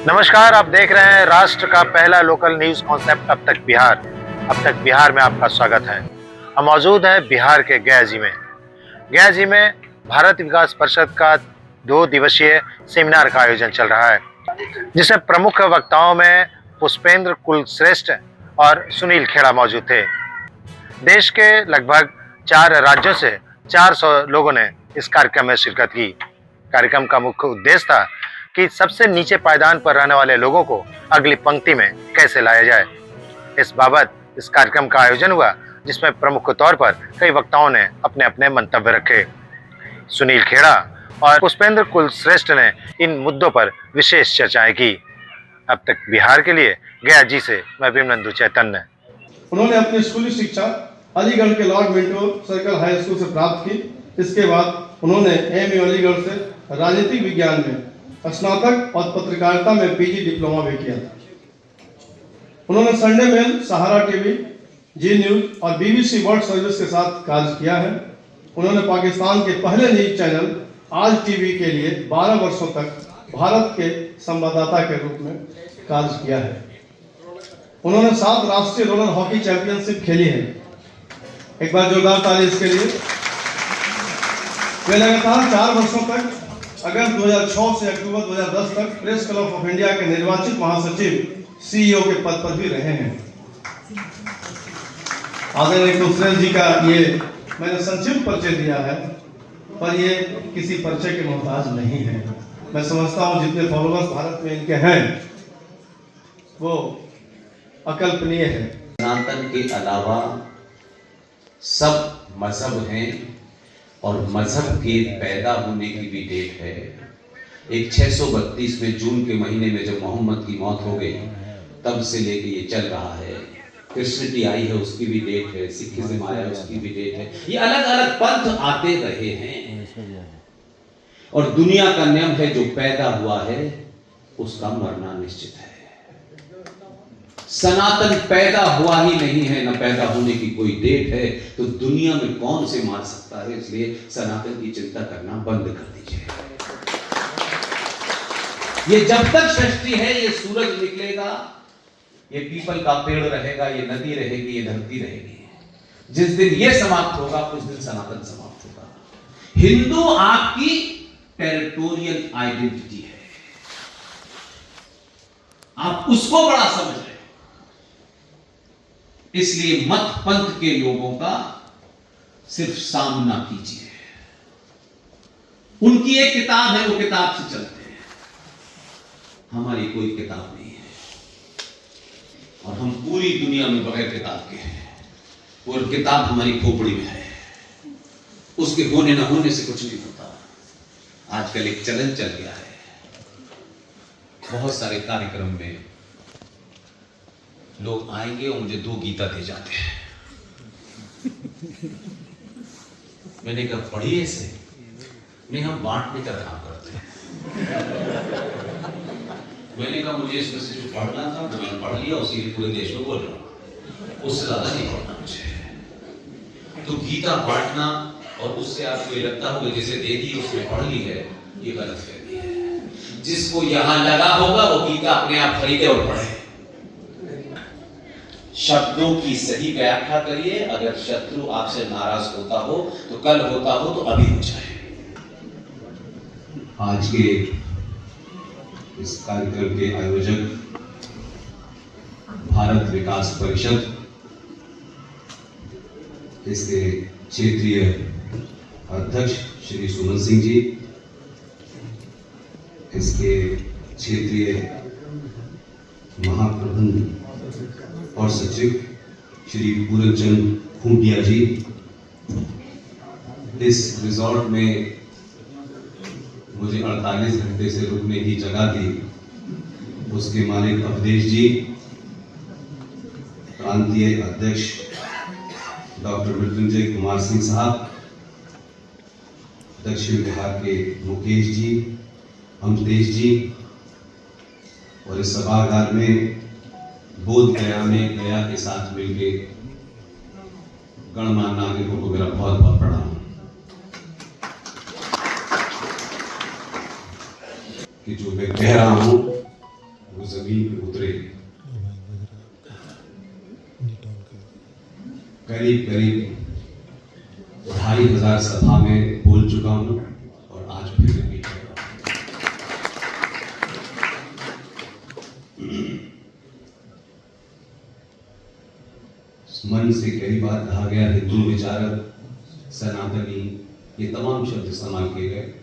नमस्कार, आप देख रहे हैं राष्ट्र का पहला लोकल न्यूज कॉन्सेप्ट अब तक बिहार। अब तक बिहार में आपका स्वागत है। हम मौजूद हैं बिहार के गया जी में। गया जी में भारत विकास परिषद का 2 दिवसीय सेमिनार का आयोजन चल रहा है, जिसमें प्रमुख वक्ताओं में पुष्पेंद्र कुलश्रेष्ठ और सुनील खेड़ा मौजूद थे। देश के लगभग 4 राज्यों से 400 लोगों ने इस कार्यक्रम में शिरकत की। कार्यक्रम का मुख्य उद्देश्य था कि सबसे नीचे पायदान पर रहने वाले लोगों को अगली पंक्ति में कैसे लाया जाए। इस बाबत इस कार्यक्रम का आयोजन हुआ, जिसमें प्रमुख तौर पर कई वक्ताओं ने अपने अपने मंतव्य रखे। सुनील खेड़ा और पुष्पेंद्र कुलश्रेष्ठ ने इन मुद्दों पर विशेष चर्चाएं की। अब तक बिहार के लिए गया जी से मैं विमलेंदु चैतन्य। उन्होंने अपनी स्कूली शिक्षा अलीगढ़ के Lord Minto circle high school से प्राप्त की। इसके बाद उन्होंने एमए अलीगढ़ से राजनीतिक विज्ञान में स्नातक और पत्रकारिता में पीजी डिप्लोमा भी किया था। उन्होंने संडे मेल, सहारा टीवी, जी न्यूज और बीबीसी वर्ल्ड सर्विस के साथ कार्य किया है। उन्होंने पाकिस्तान के पहले न्यूज चैनल आज टीवी के लिए 12 वर्षों तक भारत के संवाददाता के रूप में कार्य किया है। उन्होंने 7 राष्ट्रीय रोलर हॉकी चैंपियनशिप खेली है। एक बार जोरदार ताली इसके लिए। वे लगातार 4 वर्षों तक अगस्त 2006 से अक्टूबर 2010 तक प्रेस क्लब ऑफ इंडिया के निर्वाचित महासचिव सीईओ के पद पर भी रहे हैं। आदरणीय कुलश्रेष्ठ जी का ये मैंने संक्षिप्त परिचय दिया है, पर ये किसी परिचय के मोहताज नहीं है। मैं समझता हूँ जितने फॉलोअर्स भारत में इनके हैं वो अकल्पनीय है। सनातन के अलावा सब मजहब हैं और मजहब के पैदा होने की भी डेट है। एक 632 में जून के महीने में जब मोहम्मद की मौत हो गई, तब से लेके ये चल रहा है। क्रिश्चियनिटी आई है, उसकी भी डेट है। सिखिज्म आया, उसकी भी डेट है। ये अलग अलग पंथ आते रहे हैं और दुनिया का नियम है, जो पैदा हुआ है उसका मरना निश्चित है। सनातन पैदा हुआ ही नहीं है, न पैदा होने की कोई डेट है, तो दुनिया में कौन से मार सकता है। इसलिए सनातन की चिंता करना बंद कर दीजिए। ये जब तक सृष्टि है, ये सूरज निकलेगा, ये पीपल का पेड़ रहेगा, ये नदी रहेगी, ये धरती रहेगी। जिस दिन ये समाप्त होगा, उस दिन सनातन समाप्त होगा। हिंदू आपकी टेरिटोरियल आइडेंटिटी है, आप उसको बड़ा समझ रहे हो। इसलिए मत पंथ के लोगों का सिर्फ सामना कीजिए। उनकी एक किताब है, वो किताब से चलते हैं। हमारी कोई किताब नहीं है और हम पूरी दुनिया में बगैर किताब के हैं। और किताब हमारी खोपड़ी में है, उसके होने ना होने से कुछ नहीं होता। आजकल एक चलन चल गया है, बहुत सारे कार्यक्रम में लोग आएंगे और मुझे 2 गीता दे जाते हैं। मैंने कहा पढ़िए इसे। नहीं, हम बांटने का काम करते हैं। मैंने कहा मुझे इसमें से जो पढ़ना था वो मैंने पढ़ लिया, उसी पूरे देश में बोल रहा हूँ, उससे ज्यादा नहीं पढ़ना मुझे। तो गीता बांटना और उससे आपको ये लगता होगा जैसे दे दी उसने पढ़ ली है, ये गलत फहमी है। जिसको यहां लगा होगा वो गीता अपने आप खरीदे और पढ़े। शब्दों की सही व्याख्या करिए। अगर शत्रु आपसे नाराज होता हो तो कल होता हो तो अभी हो जाए। आज के इस कार्यक्रम के आयोजक भारत विकास परिषद, इसके क्षेत्रीय अध्यक्ष श्री सुमन सिंह जी, इसके क्षेत्रीय महाप्रबंधक और सचिव श्री पूरनचंद खूंटिया जी, इस रिजॉर्ट में मुझे 48 घंटे से रुकने की जगह दी, उसके मालिक अवधेश जी, प्रांतीय अध्यक्ष डॉक्टर मृत्युंजय कुमार सिंह साहब, दक्षिण बिहार के मुकेश जी, अमतेश जी, और इस सभागार में बोध गया में गया के साथ मिलकर गणमान्य नागरिकों को मेरा बहुत बहुत प्रणाम। कि जो मैं कह रहा हूं वो जमीन पे उतरे। करीब करीब 2500 सभा में बोल चुका हूं और आज फिर रिपीट कर रहा हूं। मन से कई बार कहा गया हिंदू विचारक, सनातनी, ये तमाम शब्द इस्तेमाल किए गए।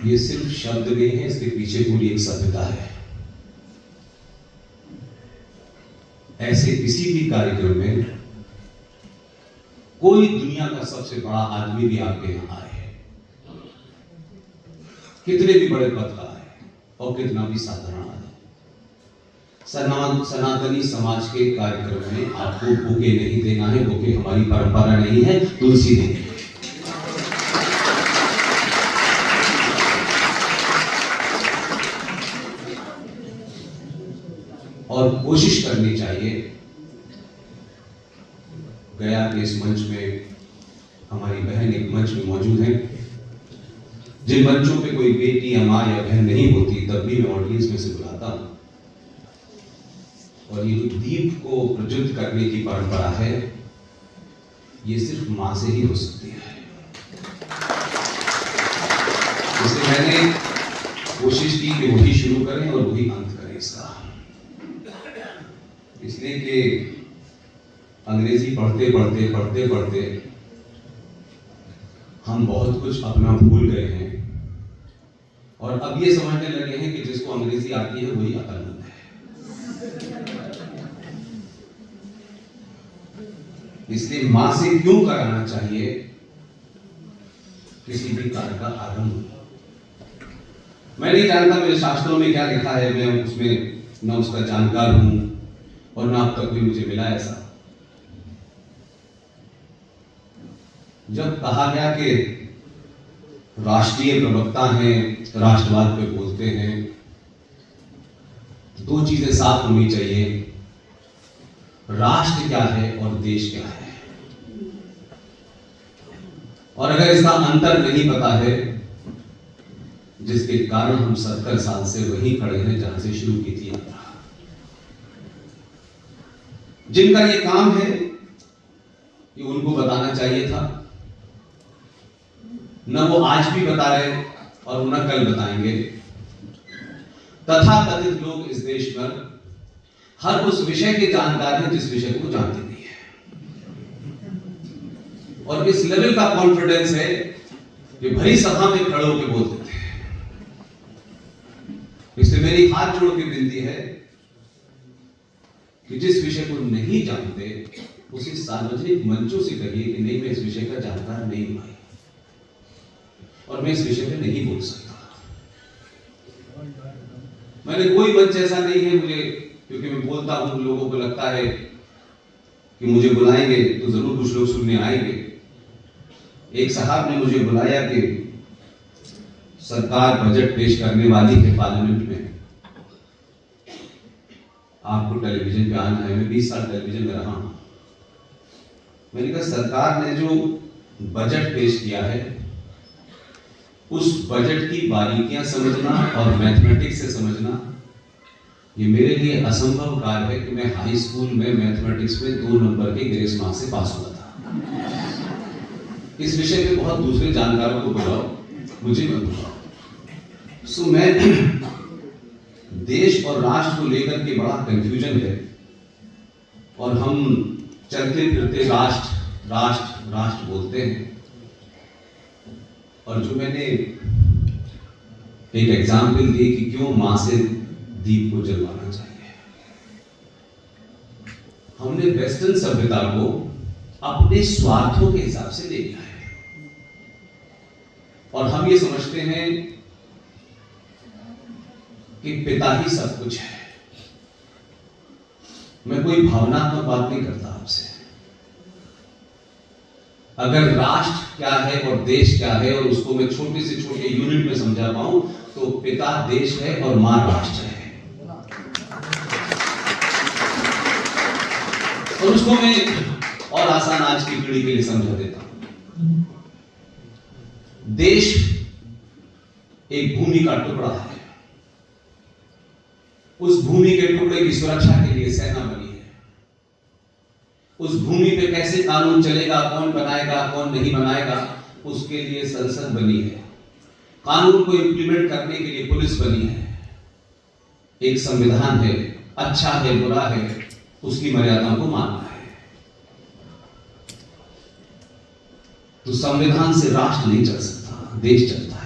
ये सिर्फ शब्द नहीं है, इसके पीछे पूरी एक सभ्यता है। ऐसे किसी भी कार्यक्रम में कोई दुनिया का सबसे बड़ा आदमी भी आपके यहां आए, कितने भी बड़े पद का आए और कितना भी साधारण आए, सनातनी समाज के कार्यक्रम में आपको बुके नहीं देना है। बुके हमारी परंपरा नहीं है, तुलसी देनी है। और कोशिश करनी चाहिए, गया के इस मंच में हमारी बहन एक मंच में मौजूद है, जिन मंचों पे कोई बेटी या माँ या बहन नहीं होती तब भी मैं ऑडियंस में से बुलाता हूं। और ये जो दीप को प्रज्वलित करने की परंपरा है, ये सिर्फ मां से ही हो सकती है। इसलिए मैंने कोशिश की कि वही शुरू करें और वही अंत करें इसका। इसलिए कि अंग्रेजी पढ़ते पढ़ते हम बहुत कुछ अपना भूल गए हैं और अब ये समझने लगे हैं कि जिसको अंग्रेजी आती है वही अक्लमंद है। इसलिए मां से क्यों कराना चाहिए किसी भी कार्य का आरंभ। मैं नहीं जानता मेरे शास्त्रों में क्या लिखा है, मैं उसमें न उसका जानकार हूं और ना अब तक कोई मुझे मिला ऐसा। जब कहा गया कि राष्ट्रीय प्रवक्ता हैं, राष्ट्रवाद पे बोलते हैं, दो चीजें साफ होनी चाहिए, राष्ट्र क्या है और देश क्या है। और अगर इसका अंतर नहीं पता है, जिसके कारण हम 70 साल से वहीं खड़े हैं जहां से शुरू की थी यात्रा। जिनका ये काम है कि उनको बताना चाहिए था, न वो आज भी बता रहे और न कल बताएंगे। तथाकथित लोग इस देश पर हर उस विषय के जानकार हैं जिस विषय को जानते नहीं है, और इस लेवल का कॉन्फिडेंस है कि भरी सभा में खड़े होकर बोल देते हैं। इसलिए मेरी हाथ जोड़ के विनती है कि जिस विषय को नहीं जानते उसे सार्वजनिक मंचों से कहिए कि नहीं, मैं इस विषय का जानकार नहीं हूं और मैं इस विषय पे नहीं बोल सकता। मैंने कोई मंच ऐसा नहीं है मुझे, क्योंकि मैं बोलता हूं, लोगों को लगता है कि मुझे बुलाएंगे तो जरूर कुछ लोग सुनने आएंगे। एक साहब ने मुझे बुलाया कि सरकार बजट पेश करने वाली है पार्लियामेंट में, आपको टेलीविजन पे आना है। मैं 20 साल टेलीविजन में रहा हूं। मैंने कहा सरकार ने जो बजट पेश किया है उस बजट की बारीकियां समझना और मैथमेटिक्स से समझना, ये मेरे लिए असंभव कार्य है कि मैं हाई स्कूल में मैथमेटिक्स में 2 नंबर के ग्रेस मार्क्स से पास हुआ था। इस विषय पे बहुत दूसरे जानकारों को बुलाओ, मुझे मत बुलाओ। सो मैं देश और राष्ट्र को लेकर के बड़ा कंफ्यूजन है और हम चलते फिरते राष्ट्र राष्ट्र राष्ट्र बोलते हैं। और जो मैंने एक एग्जाम्पल दी कि क्यों मां से दीप को जलवाना चाहिए, हमने वेस्टर्न सभ्यता को अपने स्वार्थों के हिसाब से ले लिया है और हम ये समझते हैं कि पिता ही सब कुछ है। मैं कोई भावनात्मक बात नहीं करता आपसे। अगर राष्ट्र क्या है और देश क्या है और उसको मैं छोटे से छोटे यूनिट में समझा पाऊं तो पिता देश है और मां राष्ट्र है। और उसको मैं और आसान आज की पीढ़ी के लिए समझा देता हूं। देश एक भूमि का टुकड़ा है उस भूमि के टुकड़े की सुरक्षा के लिए सेना बनी है। उस भूमि पे कैसे कानून चलेगा, कौन बनाएगा कौन नहीं बनाएगा, उसके लिए संसद बनी है। कानून को इंप्लीमेंट करने के लिए पुलिस बनी है। एक संविधान है, अच्छा है बुरा है, उसकी मर्यादा को मानना है। तो संविधान से राष्ट्र नहीं चल सकता, देश चलता है।